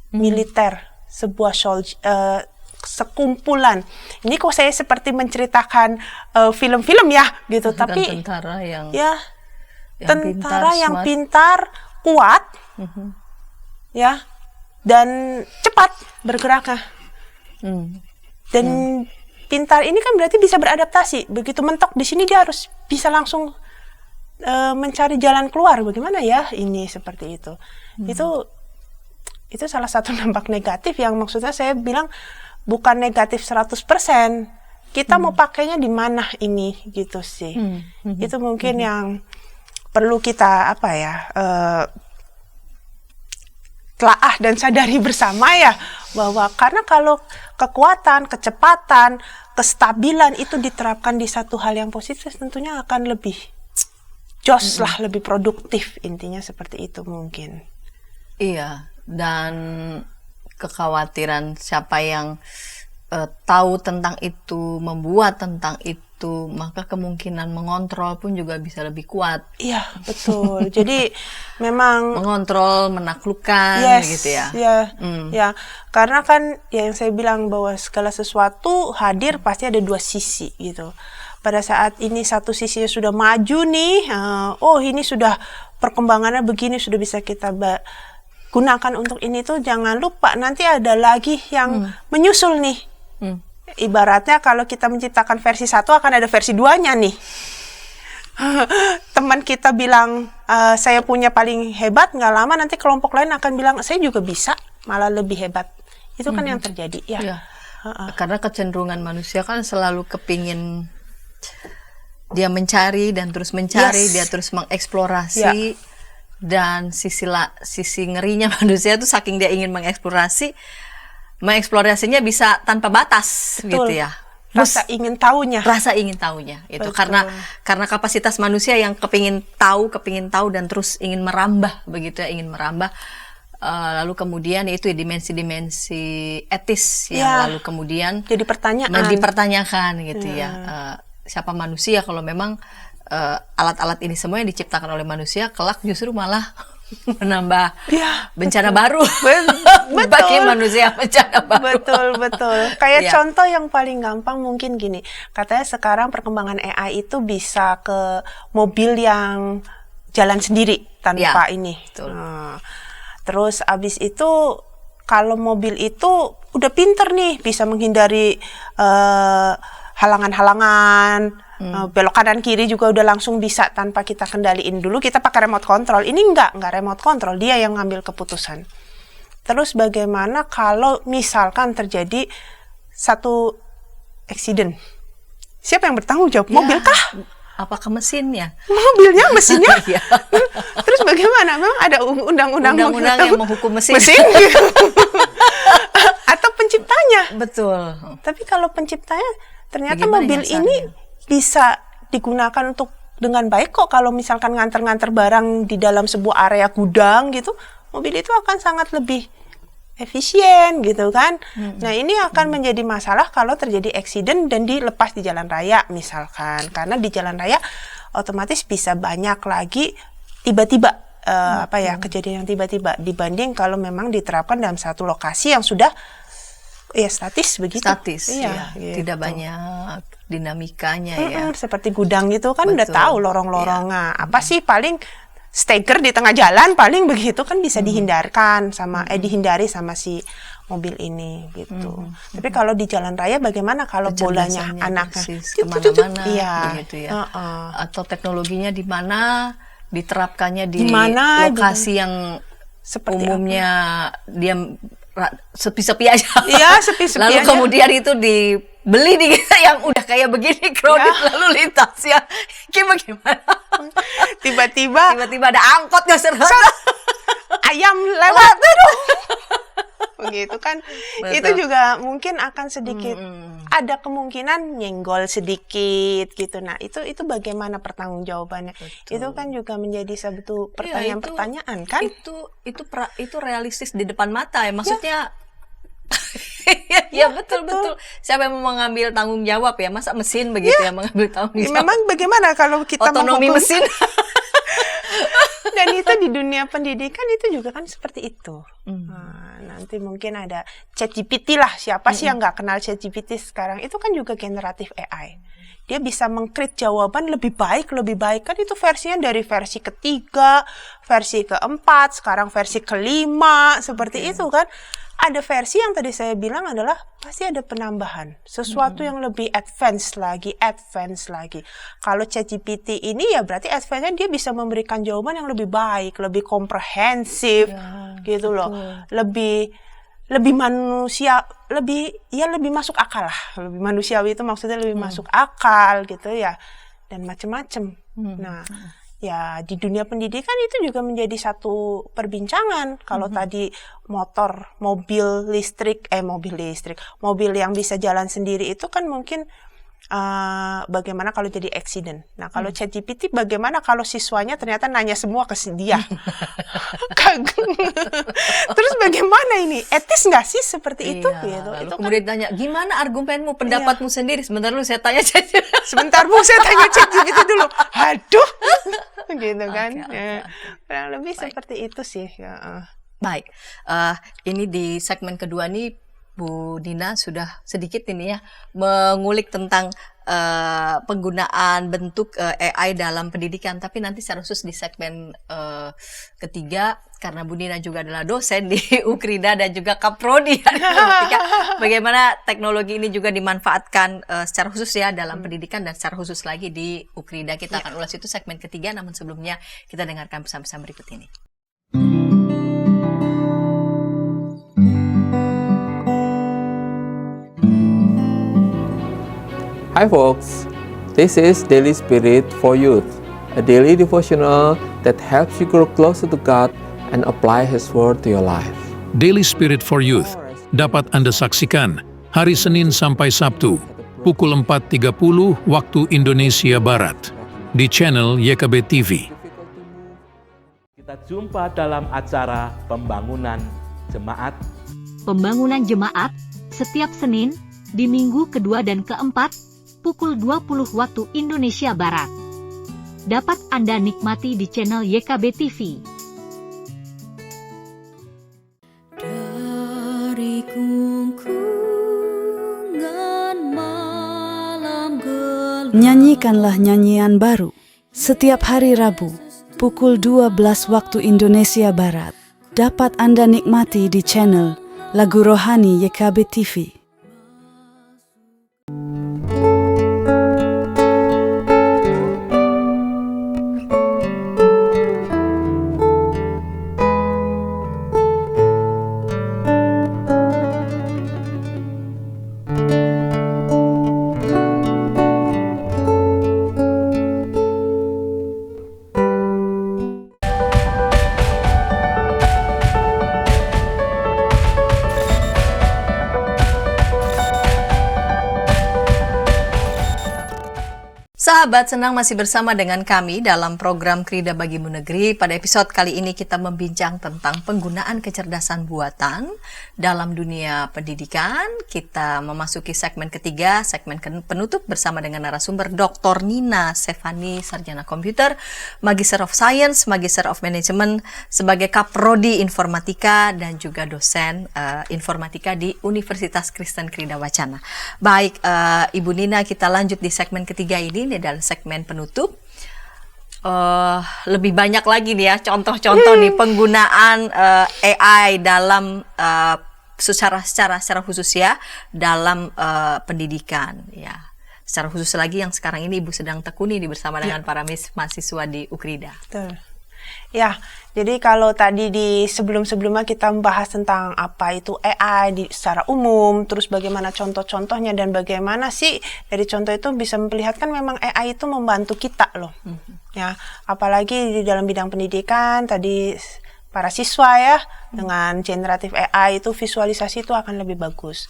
Militer, sebuah sekumpulan. Ini kok saya seperti menceritakan film-film ya gitu, tapi tentara yang tentara yang pintar, kuat, ya, dan cepat bergeraknya. Dan pintar ini kan berarti bisa beradaptasi. Begitu mentok di sini dia harus bisa langsung mencari jalan keluar. Bagaimana ya ini seperti itu. Itu salah satu dampak negatif yang maksudnya saya bilang bukan negatif 100%. Kita mau pakainya di mana ini gitu sih. Itu mungkin yang perlu kita telaah dan sadari bersama ya, bahwa karena kalau kekuatan, kecepatan, kestabilan itu diterapkan di satu hal yang positif, tentunya akan lebih jos lah, lebih produktif, intinya seperti itu mungkin. Iya, dan kekhawatiran siapa yang tahu tentang itu, membuat tentang itu, maka kemungkinan mengontrol pun juga bisa lebih kuat. Iya, betul. Jadi memang mengontrol, menaklukkan gitu ya. Ya, karena kan ya yang saya bilang bahwa segala sesuatu hadir pasti ada dua sisi gitu. Pada saat ini satu sisinya sudah maju nih, ini sudah perkembangannya begini, sudah bisa kita gunakan untuk ini tuh, jangan lupa nanti ada lagi yang menyusul nih. Ibaratnya kalau kita menciptakan versi 1 akan ada versi 2-nya nih. Teman kita bilang saya punya paling hebat, nggak lama nanti kelompok lain akan bilang saya juga bisa, malah lebih hebat. Itu kan yang terjadi ya. Karena kecenderungan manusia kan selalu kepingin dia mencari dan terus mencari, dia terus mengeksplorasi. Dan sisi ngerinya manusia itu saking dia ingin mengeksplorasinya bisa tanpa batas. Betul. Gitu ya. Rasa ingin tahunya itu. Karena kapasitas manusia yang kepingin tahu dan terus ingin merambah begitu ya, lalu kemudian itu dimensi-dimensi etis yang lalu kemudian jadi dipertanyakan gitu ya. Siapa manusia kalau memang alat-alat ini semua yang diciptakan oleh manusia kelak justru malah menambah Ya, bencana baru betul. bagi manusia, bencana baru. Betul. Kayak Iya. contoh yang paling gampang mungkin gini. Katanya sekarang perkembangan AI itu bisa ke mobil yang jalan sendiri tanpa Ya, ini. betul. Nah, terus abis itu kalau mobil itu udah pinter nih, bisa menghindari halangan-halangan, belok kanan kiri juga udah langsung bisa tanpa kita kendaliin. Dulu kita pakai remote control, ini enggak remote control, dia yang ngambil keputusan. Terus bagaimana kalau misalkan terjadi satu accident? Siapa yang bertanggung jawab? Mobil kah? Apakah mesinnya? Mobilnya, mesinnya? Iya. Terus bagaimana? Memang ada undang-undang Yang menghukum mesin. gitu. Atau penciptanya? Betul. Tapi kalau penciptanya ternyata Bagaimana mobil nyasarnya? ini bisa digunakan untuk dengan baik kok. Kalau misalkan nganter-nganter barang di dalam sebuah area gudang gitu, mobil itu akan sangat lebih efisien gitu kan. Nah ini akan menjadi masalah kalau terjadi accident dan dilepas di jalan raya misalkan. Karena di jalan raya otomatis bisa banyak lagi tiba-tiba kejadian yang tiba-tiba dibanding kalau memang diterapkan dalam satu lokasi yang sudah statis begitu. Statis, Iya, ya. gitu. Tidak banyak dinamikanya ya. Seperti gudang gitu kan udah Betul. tahu lorong-lorong. Nah, apa sih paling steger di tengah jalan paling begitu kan bisa dihindarkan sama dihindari sama si mobil ini gitu. Tapi kalau di jalan raya bagaimana kalau bolanya Kecerdasannya anaknya persis kemana-mana iya. begitu ya. Atau teknologinya di mana diterapkannya di Di mana, lokasi yang seperti umumnya dia sepi-sepi aja. Iya, sepi-sepi Lalu aja. kemudian itu dibeli di yang udah kayak begini crowded lalu lintasnya. Gimana? tiba-tiba Tiba-tiba ada angkot nggak serta. ayam lewat begitu kan. Betul. Itu juga mungkin akan sedikit ada kemungkinan nyenggol sedikit gitu. Nah itu bagaimana pertanggungjawabannya? Itu kan juga menjadi satu pertanyaan-pertanyaan kan. Itu realistis di depan mata ya, maksudnya ya betul. Siapa yang mau mengambil tanggung jawab ya? Masa mesin begitu ya mengambil tanggung jawab? Memang bagaimana kalau kita Otonomi menghukum- mesin. Dan itu di dunia pendidikan itu juga kan seperti itu. Nah, nanti mungkin ada ChatGPT lah. Siapa sih yang nggak kenal ChatGPT sekarang? Itu kan juga generatif AI. Dia bisa meng-create jawaban lebih baik. Kan itu versinya dari versi ketiga, versi keempat, sekarang versi kelima, seperti itu kan. Ada versi yang tadi saya bilang adalah pasti ada penambahan. Sesuatu yang lebih advance lagi. Kalau ChatGPT ini ya berarti advance-nya dia bisa memberikan jawaban yang lebih baik, lebih komprehensif, gitu loh. Lebih manusia, lebih masuk akal lah. Lebih manusiawi itu maksudnya lebih masuk akal gitu ya. Dan macam-macam. Nah, ya di dunia pendidikan itu juga menjadi satu perbincangan. Kalau tadi mobil yang bisa jalan sendiri itu kan mungkin bagaimana kalau jadi accident. Nah kalau ChatGPT bagaimana kalau siswanya ternyata nanya semua ke dia. Terus bagaimana ini? Etis nggak sih seperti itu? Gitu. Lalu Itu kan kemudian tanya, gimana argumenmu, pendapatmu sendiri? Sebentar dulu saya tanya saja. sebentar Bu, saya tanya ChatGPT dulu. Aduh, gitu kan. Kurang lebih seperti itu sih. Baik, ini di segmen kedua nih Bu Nina sudah sedikit ini ya mengulik tentang penggunaan bentuk AI dalam pendidikan, tapi nanti secara khusus di segmen ketiga karena Bu Nina juga adalah dosen di Ukrida dan juga Kaprodi bagaimana teknologi ini juga dimanfaatkan secara khusus ya dalam pendidikan dan secara khusus lagi di Ukrida. Kita akan ulas itu segmen ketiga, namun sebelumnya kita dengarkan pesan-pesan berikut ini. Hi folks, this is Daily Spirit for Youth, a daily devotional that helps you grow closer to God and apply His Word to your life. Daily Spirit for Youth dapat Anda saksikan hari Senin sampai Sabtu pukul 4.30 waktu Indonesia Barat di channel YKB TV. Kita jumpa dalam acara pembangunan jemaat. Pembangunan jemaat setiap Senin di minggu kedua dan keempat pukul 20 waktu Indonesia Barat. dapat Anda nikmati di channel YKB TV. Dari gungkungan malam gelap. Nyanyikanlah nyanyian baru setiap hari Rabu pukul 12 waktu Indonesia Barat. Dapat Anda nikmati di channel Lagu Rohani YKB TV. Sahabat, senang masih bersama dengan kami dalam program Krida Bagimu Negeri. Pada episode kali ini kita membincang tentang penggunaan kecerdasan buatan dalam dunia pendidikan. Kita memasuki segmen ketiga, segmen penutup bersama dengan narasumber Dr. Nina Stefani, Sarjana Komputer, Magister of Science, Magister of Management, sebagai Kaprodi Informatika dan juga dosen Informatika di Universitas Kristen Krida Wacana. Baik, Ibu Nina, kita lanjut di segmen ketiga ini dalam segmen penutup. Lebih banyak lagi nih ya contoh-contoh nih penggunaan AI dalam secara khusus ya dalam pendidikan ya. Secara khusus lagi yang sekarang ini Ibu sedang tekuni bersama dengan para mahasiswa di Ukrida. Betul. Ya, jadi kalau tadi di sebelum-sebelumnya kita membahas tentang apa itu AI secara umum, terus bagaimana contoh-contohnya dan bagaimana sih dari contoh itu bisa memperlihatkan memang AI itu membantu kita loh. Ya, apalagi di dalam bidang pendidikan tadi para siswa ya dengan generatif AI itu visualisasi itu akan lebih bagus.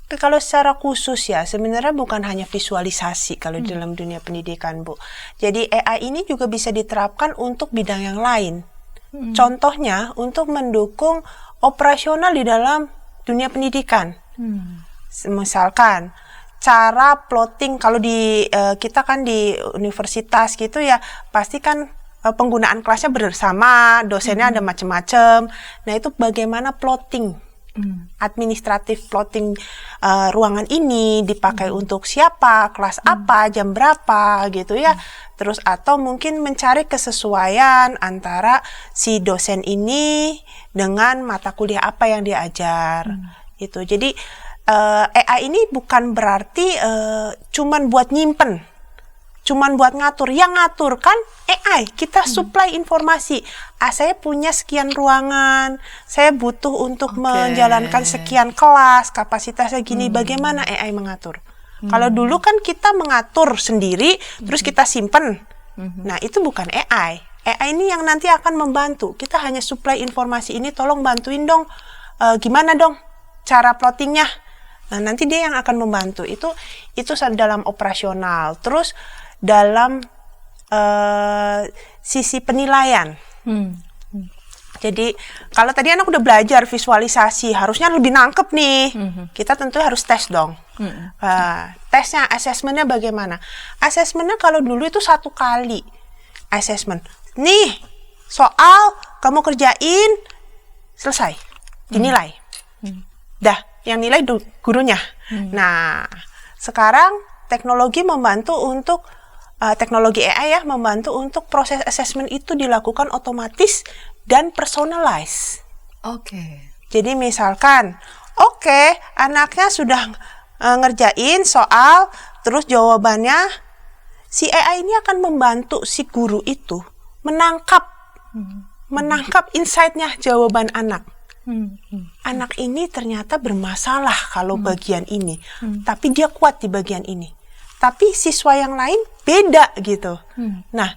Oke, kalau secara khusus ya, sebenarnya bukan hanya visualisasi kalau di dalam dunia pendidikan, Bu. Jadi AI ini juga bisa diterapkan untuk bidang yang lain. Contohnya untuk mendukung operasional di dalam dunia pendidikan. Misalkan cara plotting, kalau di kita kan di universitas gitu ya, pasti kan penggunaan kelasnya bersama, dosennya ada macam-macam. Nah, itu bagaimana plotting. Administratif plotting ruangan ini dipakai untuk siapa, kelas apa, jam berapa gitu ya. Terus atau mungkin mencari kesesuaian antara si dosen ini dengan mata kuliah apa yang diajar. Gitu. Jadi AI ini bukan berarti cuman buat nyimpen, cuman buat ngatur. Yang ngatur kan AI, kita supply informasi. Saya punya sekian ruangan, saya butuh untuk menjalankan sekian kelas, kapasitasnya gini, bagaimana AI mengatur? Kalau dulu kan kita mengatur sendiri, terus kita simpen. Nah, itu bukan AI. AI ini yang nanti akan membantu. Kita hanya supply informasi ini, tolong bantuin dong, gimana dong cara plottingnya? Nah, nanti dia yang akan membantu. Itu dalam operasional. Terus dalam sisi penilaian. Jadi kalau tadi anak udah belajar visualisasi, harusnya lebih nangkep nih. Kita tentu harus tes dong. Tesnya, assessmentnya bagaimana? Assessmentnya kalau dulu itu 1 kali assessment. Nih, soal kamu kerjain, selesai, dinilai. Dah, yang nilai gurunya. Nah, sekarang teknologi membantu untuk teknologi AI ya membantu untuk proses assessment itu dilakukan otomatis dan personalized. Jadi misalkan, anaknya sudah ngerjain soal, terus jawabannya, si AI ini akan membantu si guru itu menangkap insight-nya jawaban anak. Anak ini ternyata bermasalah kalau bagian ini, tapi dia kuat di bagian ini. Tapi siswa yang lain beda gitu. Nah,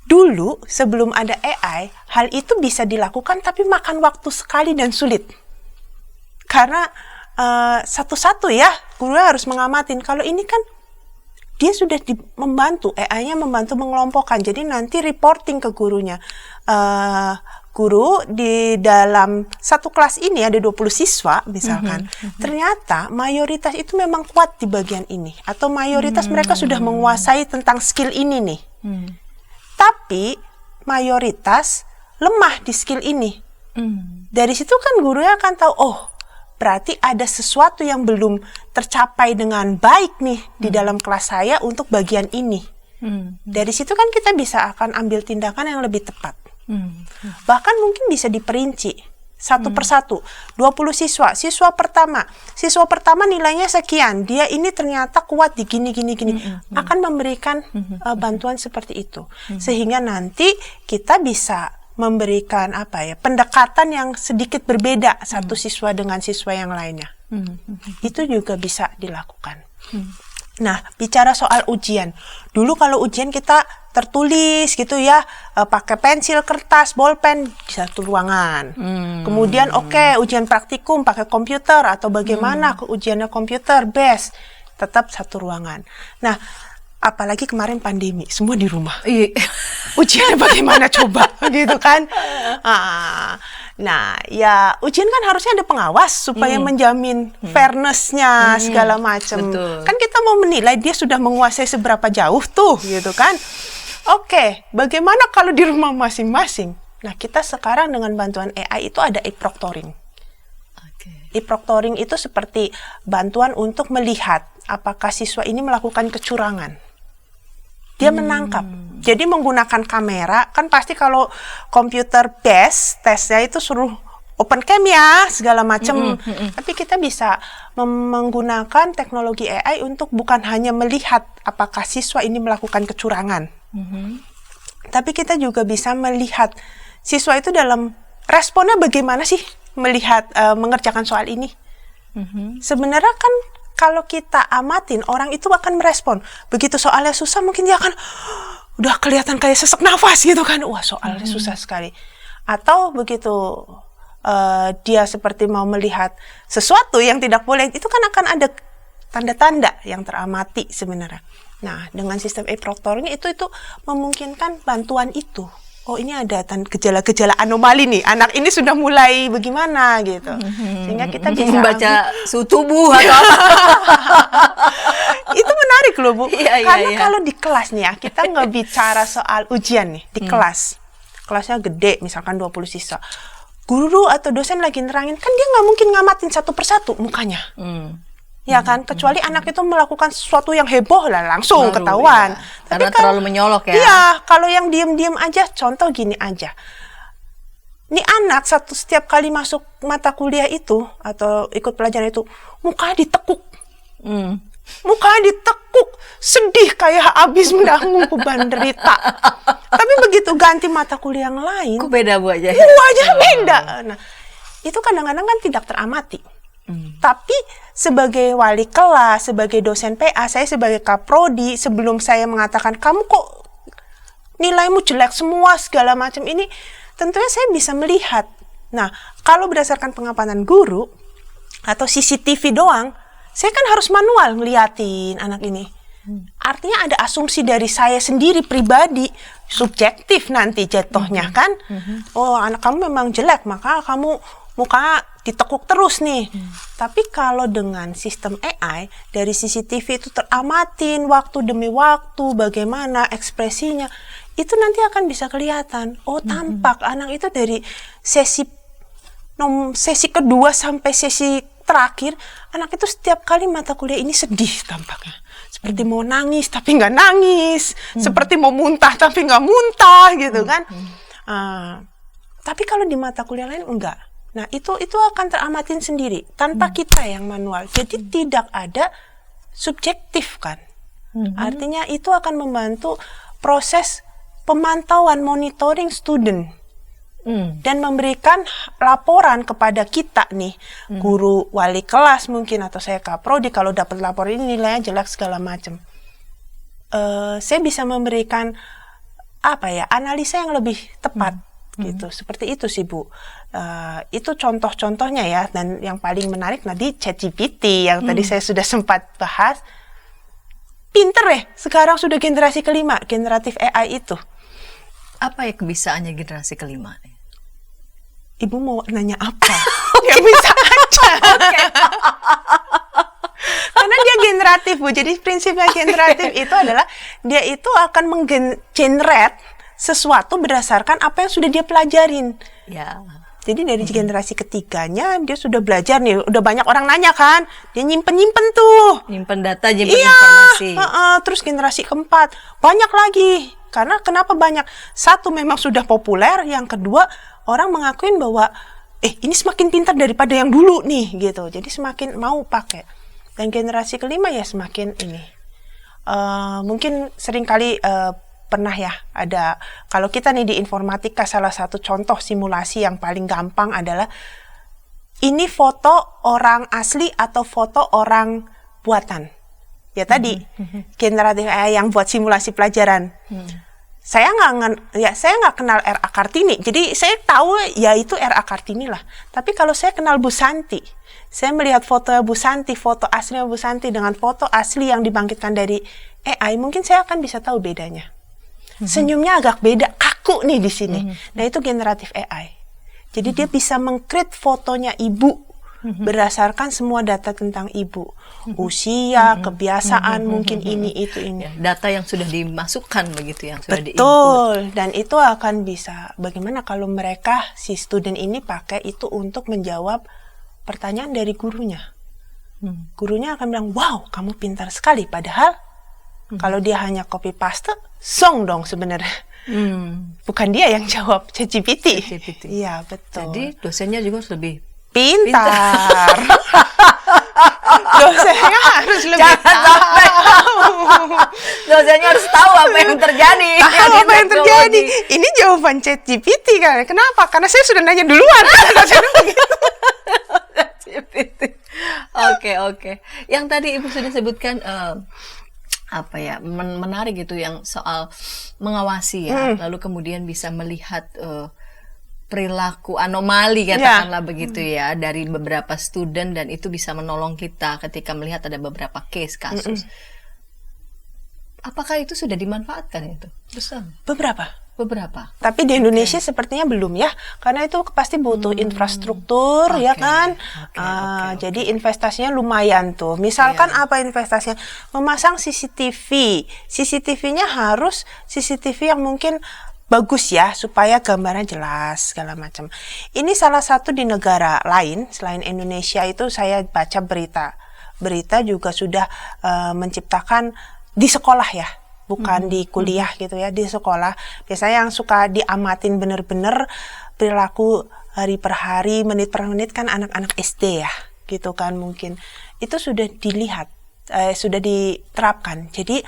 dulu sebelum ada AI, hal itu bisa dilakukan tapi makan waktu sekali dan sulit. Karena satu-satu ya, guru harus mengamatin. Kalau ini kan dia sudah membantu, AI-nya membantu mengelompokkan. Jadi nanti reporting ke gurunya. Guru di dalam satu kelas ini ada 20 siswa misalkan, ternyata mayoritas itu memang kuat di bagian ini, atau mayoritas mereka sudah menguasai tentang skill ini nih. Tapi mayoritas lemah di skill ini. Dari situ kan gurunya akan tahu, oh berarti ada sesuatu yang belum tercapai dengan baik nih di dalam kelas saya untuk bagian ini. Dari situ kan kita bisa akan ambil tindakan yang lebih tepat. Bahkan mungkin bisa diperinci satu persatu. 20 siswa. Siswa pertama nilainya sekian. Dia ini ternyata kuat di gini. Akan memberikan bantuan seperti itu. Sehingga nanti kita bisa memberikan pendekatan yang sedikit berbeda satu siswa dengan siswa yang lainnya. Itu juga bisa dilakukan. Nah, bicara soal ujian. Dulu kalau ujian kita tertulis gitu ya, pakai pensil, kertas, bolpen di satu ruangan. Kemudian ujian praktikum pakai komputer atau bagaimana ujiannya komputer, best, tetap satu ruangan. Nah, apalagi kemarin pandemi, semua di rumah. Ujiannya bagaimana coba, gitu kan? Nah, ya ujian kan harusnya ada pengawas supaya menjamin fairness-nya segala macam. Kan kita mau menilai dia sudah menguasai seberapa jauh tuh, gitu kan? Oke, bagaimana kalau di rumah masing-masing? Nah, kita sekarang dengan bantuan AI itu ada e-proctoring. E-proctoring itu seperti bantuan untuk melihat apakah siswa ini melakukan kecurangan. Dia menangkap. Jadi menggunakan kamera, kan pasti kalau komputer based tesnya itu suruh open cam ya, segala macam. Tapi kita bisa menggunakan teknologi AI untuk bukan hanya melihat apakah siswa ini melakukan kecurangan. Tapi kita juga bisa melihat siswa itu dalam responnya bagaimana sih melihat mengerjakan soal ini. Sebenarnya kan kalau kita amatin, orang itu akan merespon. Begitu soalnya susah, mungkin dia akan udah kelihatan kayak sesak nafas gitu kan. Wah, soalnya susah sekali. Atau begitu dia seperti mau melihat sesuatu yang tidak boleh, itu kan akan ada tanda-tanda yang teramati sebenarnya. Nah, dengan sistem e-proctoring itu memungkinkan bantuan itu. Oh, ini ada gejala-gejala anomali nih. Anak ini sudah mulai bagaimana gitu. Sehingga kita bisa membaca suhu tubuh atau apa. Itu menarik loh, Bu. Karena iya. kalau di kelas nih ya, kita nggak bicara soal ujian nih di kelas. Kelasnya gede, misalkan 20 siswa. Guru atau dosen lagi nerangin, kan dia nggak mungkin ngamatin satu persatu mukanya. Ya kan, kecuali anak itu melakukan sesuatu yang heboh lah langsung ketahuan. Ya. Karena terlalu menyolok ya. Iya, kalau yang diem-diem aja, contoh gini aja. Ini anak setiap kali masuk mata kuliah itu atau ikut pelajaran itu, mukanya ditekuk. Mukanya ditekuk, sedih kayak habis menanggung beban derita. Tapi begitu ganti mata kuliah yang lain, kok beda Bu aja? Wajah beda. Nah, itu kadang-kadang kan tidak teramati. Tapi sebagai wali kelas, sebagai dosen PA, saya sebagai kaprodi, sebelum saya mengatakan kamu kok nilaimu jelek semua segala macam ini, tentunya saya bisa melihat. Nah, kalau berdasarkan pengamatan guru atau CCTV doang, saya kan harus manual ngeliatin anak ini. Artinya ada asumsi dari saya sendiri pribadi, subjektif nanti jatuhnya kan. Oh, anak kamu memang jelek, maka kamu muka ditekuk terus nih. Tapi kalau dengan sistem AI, dari CCTV itu teramatin waktu demi waktu, bagaimana ekspresinya, itu nanti akan bisa kelihatan. Oh, tampak anak itu dari sesi kedua sampai sesi terakhir, anak itu setiap kali mata kuliah ini sedih tampaknya. Seperti mau nangis tapi nggak nangis, seperti mau muntah tapi nggak muntah gitu kan. Tapi kalau di mata kuliah lain enggak. Nah, itu akan teramatin sendiri tanpa kita yang manual. Jadi tidak ada subjektif kan. Artinya itu akan membantu proses pemantauan monitoring student. Dan memberikan laporan kepada kita nih, guru wali kelas mungkin atau saya kaprodi, kalau dapat laporan ini nilainya jelek segala macam. Saya bisa memberikan analisa yang lebih tepat. Gitu, seperti itu sih Bu. Itu contoh-contohnya ya, dan yang paling menarik tadi ChatGPT yang tadi saya sudah sempat bahas. Pinter ya, sekarang sudah generasi kelima, generatif AI itu. Apa ya kebisaannya generasi kelima? Ibu mau nanya apa? Ya bisa aja. Karena dia generatif, Bu. Jadi prinsipnya generatif itu adalah dia itu akan menggenerate sesuatu berdasarkan apa yang sudah dia pelajarin. Ya. Jadi dari generasi ketiganya dia sudah belajar nih, udah banyak orang nanya kan, dia nyimpen tuh. Nyimpen data, nyimpen Iya, informasi. terus generasi keempat banyak lagi. Karena kenapa banyak? Satu memang sudah populer, yang kedua orang mengakuin bahwa ini semakin pintar daripada yang dulu nih gitu. Jadi semakin mau pakai. Dan generasi kelima ya semakin ini. Mungkin seringkali pernah ya ada, kalau kita nih di informatika, salah satu contoh simulasi yang paling gampang adalah ini foto orang asli atau foto orang buatan. Ya tadi generatif AI yang buat simulasi pelajaran. Saya nggak kenal R.A. Kartini, jadi saya tahu ya itu R.A. Kartini lah. Tapi kalau saya kenal Bu Santi, saya melihat foto Bu Santi, foto aslinya Bu Santi dengan foto asli yang dibangkitkan dari AI, mungkin saya akan bisa tahu bedanya. Senyumnya agak beda, kaku nih di sini. Nah itu generatif AI. Jadi dia bisa meng-create fotonya ibu berdasarkan semua data tentang ibu, usia, kebiasaan, mungkin ini itu ini. Data yang sudah dimasukkan begitu, yang sudah diinput. Betul, dan itu akan bisa. Bagaimana kalau mereka si student ini pakai itu untuk menjawab pertanyaan dari gurunya? Gurunya akan bilang, wow, kamu pintar sekali. Padahal kalau dia hanya copy paste, song dong sebenarnya. Bukan dia yang jawab, ChatGPT. Iya, betul. Jadi dosennya juga harus lebih pintar. Dosennya harus lebih dosennya harus tahu apa yang terjadi. Apa yang terjadi? Ini jawaban ChatGPT kan? Kenapa? Karena saya sudah nanya duluan. Oke. Yang tadi Ibu sudah sebutkan menarik gitu, yang soal mengawasi ya, lalu kemudian bisa melihat perilaku anomali katakanlah begitu ya dari beberapa student, dan itu bisa menolong kita ketika melihat ada beberapa kasus. Apakah itu sudah dimanfaatkan itu? Beberapa. Tapi di Indonesia sepertinya belum ya, karena itu pasti butuh infrastruktur ya kan. Jadi investasinya lumayan tuh. Misalkan apa investasinya? Memasang CCTV. CCTV-nya harus CCTV yang mungkin bagus ya, supaya gambarnya jelas segala macam. Ini salah satu di negara lain selain Indonesia, itu saya baca berita juga sudah menciptakan di sekolah ya, bukan di kuliah gitu ya, di sekolah. Biasanya yang suka diamatin bener-bener perilaku hari per hari, menit per menit kan anak-anak SD ya, gitu kan mungkin. Itu sudah dilihat, sudah diterapkan. Jadi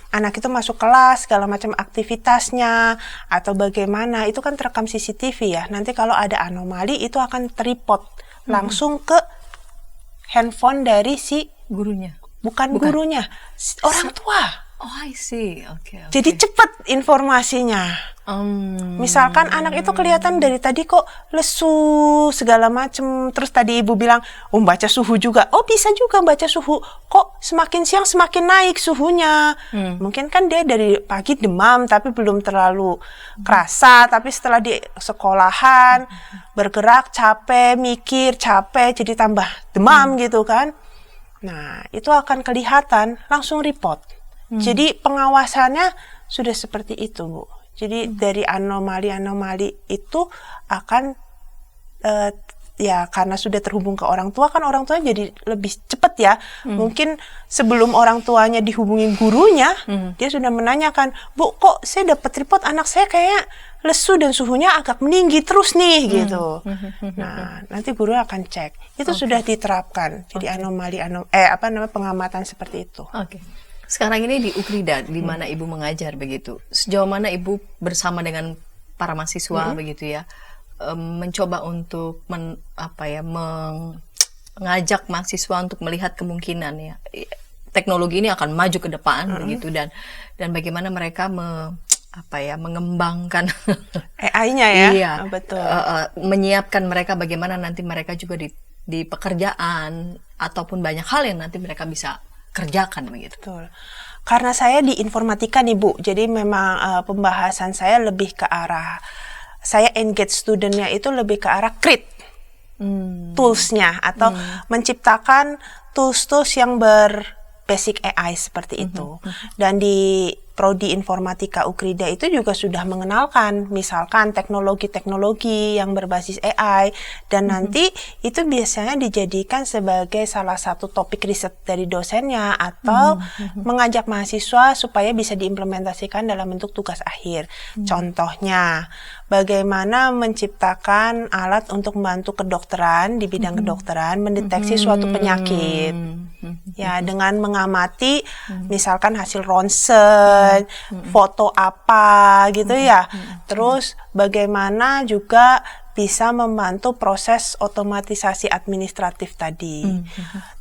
anak itu masuk kelas, segala macam aktivitasnya, atau bagaimana, itu kan terekam CCTV ya. Nanti kalau ada anomali, itu akan terreport langsung ke handphone dari si gurunya. Bukan gurunya, orang tua. Oh, I see. Okay. Jadi cepat informasinya. Misalkan anak itu kelihatan dari tadi kok lesu segala macem, terus tadi ibu bilang, baca suhu juga. Oh, bisa juga baca suhu. Kok semakin siang semakin naik suhunya. Mungkin kan dia dari pagi demam tapi belum terlalu kerasa, tapi setelah di sekolahan bergerak capek, mikir capek, jadi tambah demam gitu kan. Nah, itu akan kelihatan langsung report. Jadi pengawasannya sudah seperti itu, Bu. Jadi dari anomali-anomali itu akan ya karena sudah terhubung ke orang tua, kan orang tua jadi lebih cepat ya. Mungkin sebelum orang tuanya dihubungi gurunya, dia sudah menanyakan, Bu, kok saya dapat report anak saya kayak lesu dan suhunya agak meninggi terus nih gitu. Nah, nanti guru akan cek. Itu sudah diterapkan. Jadi pengamatan seperti itu. Sekarang ini di Ukrida, di mana Ibu mengajar begitu, sejauh mana Ibu bersama dengan para mahasiswa begitu ya, mencoba untuk mengajak mahasiswa untuk melihat kemungkinan ya, teknologi ini akan maju ke depan begitu, dan bagaimana mereka mengembangkan AI-nya ya. Iya, betul. Menyiapkan mereka bagaimana nanti mereka juga di pekerjaan ataupun banyak hal yang nanti mereka bisa kerjakan begitu. Betul. Karena saya di informatika nih Bu, jadi memang pembahasan saya lebih ke arah, saya engage studentnya itu lebih ke arah create toolsnya, atau menciptakan tools-tools yang basic AI seperti itu. Dan di Prodi Informatika Ukrida itu juga sudah mengenalkan misalkan teknologi-teknologi yang berbasis AI, dan nanti itu biasanya dijadikan sebagai salah satu topik riset dari dosennya atau mengajak mahasiswa supaya bisa diimplementasikan dalam bentuk tugas akhir. Contohnya, bagaimana menciptakan alat untuk membantu kedokteran di bidang kedokteran mendeteksi suatu penyakit. Ya, dengan mengamati misalkan hasil ronsen, foto apa gitu ya. Terus bagaimana juga bisa membantu proses otomatisasi administratif tadi.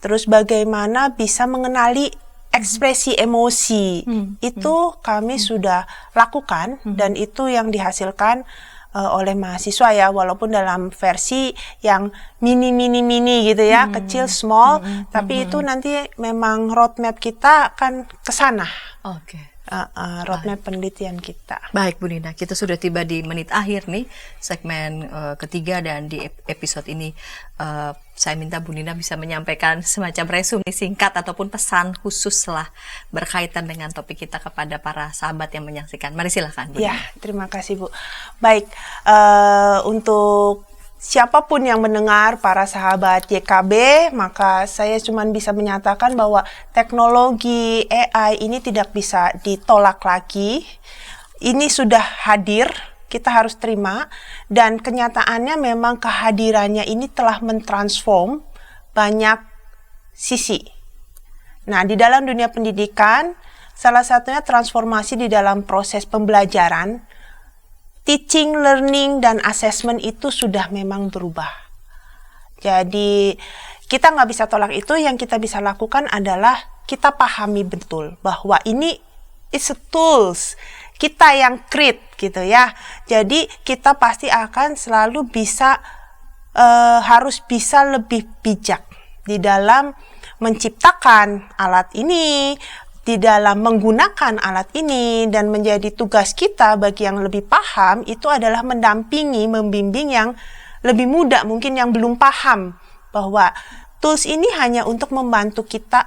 Terus bagaimana bisa mengenali ekspresi emosi. Itu kami sudah lakukan dan itu yang dihasilkan oleh mahasiswa ya, walaupun dalam versi yang mini gitu ya, kecil, small, tapi itu nanti memang roadmap kita akan ke sana. Roadmap penelitian kita. Baik Bu Nina, kita sudah tiba di menit akhir nih segmen ketiga, dan di episode ini saya minta Bu Nina bisa menyampaikan semacam resume singkat ataupun pesan khusus lah berkaitan dengan topik kita kepada para sahabat yang menyaksikan. Mari silakan Bu Ya, Nina. terima kasih Bu. Baik, untuk siapapun yang mendengar, para sahabat YKB, maka saya cuma bisa menyatakan bahwa teknologi AI ini tidak bisa ditolak lagi. Ini sudah hadir, kita harus terima, dan kenyataannya memang kehadirannya ini telah mentransform banyak sisi. Nah, di dalam dunia pendidikan, salah satunya transformasi di dalam proses pembelajaran, teaching, learning, dan assessment itu sudah memang berubah. Jadi kita nggak bisa tolak itu, yang kita bisa lakukan adalah kita pahami betul bahwa ini is a tools, kita yang create gitu ya. Jadi kita pasti akan selalu bisa, harus bisa lebih bijak di dalam menciptakan alat ini, di dalam menggunakan alat ini, dan menjadi tugas kita bagi yang lebih paham itu adalah mendampingi, membimbing yang lebih muda mungkin yang belum paham bahwa tools ini hanya untuk membantu kita,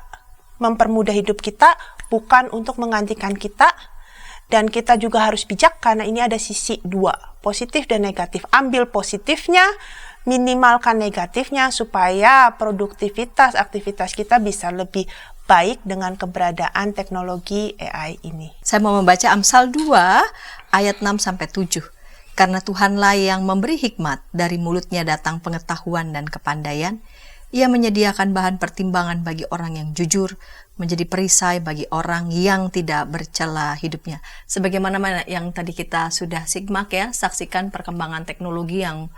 mempermudah hidup kita, bukan untuk menggantikan kita. Dan kita juga harus bijak karena ini ada sisi dua, positif dan negatif. Ambil positifnya, minimalkan negatifnya supaya produktivitas aktivitas kita bisa lebih baik dengan keberadaan teknologi AI ini. Saya mau membaca Amsal 2 ayat 6-7. Karena Tuhanlah yang memberi hikmat, dari mulutnya datang pengetahuan dan kepandaian. Ia menyediakan bahan pertimbangan bagi orang yang jujur, menjadi perisai bagi orang yang tidak bercela hidupnya. Sebagaimana yang tadi kita sudah simak ya, saksikan perkembangan teknologi yang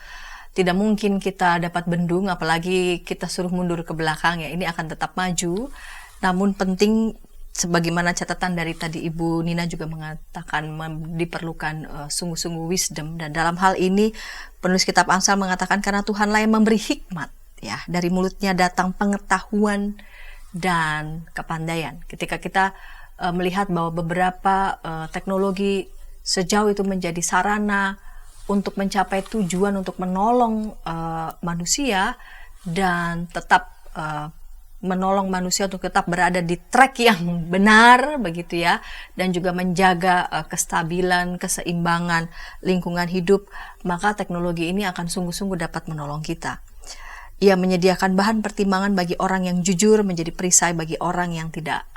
tidak mungkin kita dapat bendung, apalagi kita suruh mundur ke belakang ya, ini akan tetap maju. Namun penting, sebagaimana catatan dari tadi Ibu Nina juga mengatakan diperlukan sungguh-sungguh wisdom, dan dalam hal ini penulis kitab Amsal mengatakan karena Tuhanlah yang memberi hikmat, ya, dari mulutnya datang pengetahuan dan kepandaian. Ketika kita melihat bahwa beberapa teknologi sejauh itu menjadi sarana untuk mencapai tujuan untuk menolong manusia dan tetap menolong manusia untuk tetap berada di track yang benar begitu ya, dan juga menjaga kestabilan, keseimbangan lingkungan hidup, maka teknologi ini akan sungguh-sungguh dapat menolong kita. Ia menyediakan bahan pertimbangan bagi orang yang jujur, menjadi perisai bagi orang yang tidak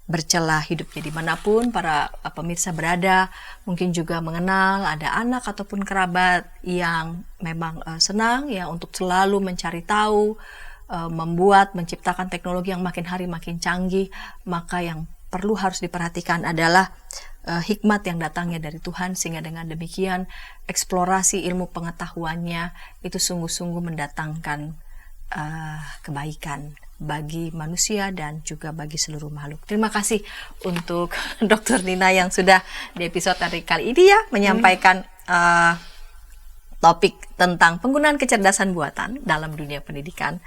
bercela hidupnya. Dimanapun para pemirsa berada, mungkin juga mengenal ada anak ataupun kerabat yang memang senang ya untuk selalu mencari tahu, menciptakan teknologi yang makin hari makin canggih, maka yang perlu harus diperhatikan adalah hikmat yang datangnya dari Tuhan, sehingga dengan demikian eksplorasi ilmu pengetahuannya itu sungguh-sungguh mendatangkan kebaikan bagi manusia dan juga bagi seluruh makhluk. Terima kasih untuk Dr. Nina yang sudah di episode kali ini ya menyampaikan topik tentang penggunaan kecerdasan buatan dalam dunia pendidikan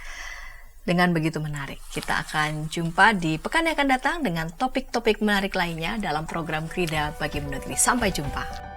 dengan begitu menarik. Kita akan jumpa di pekan yang akan datang dengan topik-topik menarik lainnya dalam program Krida Bagimu Negeri. Sampai jumpa.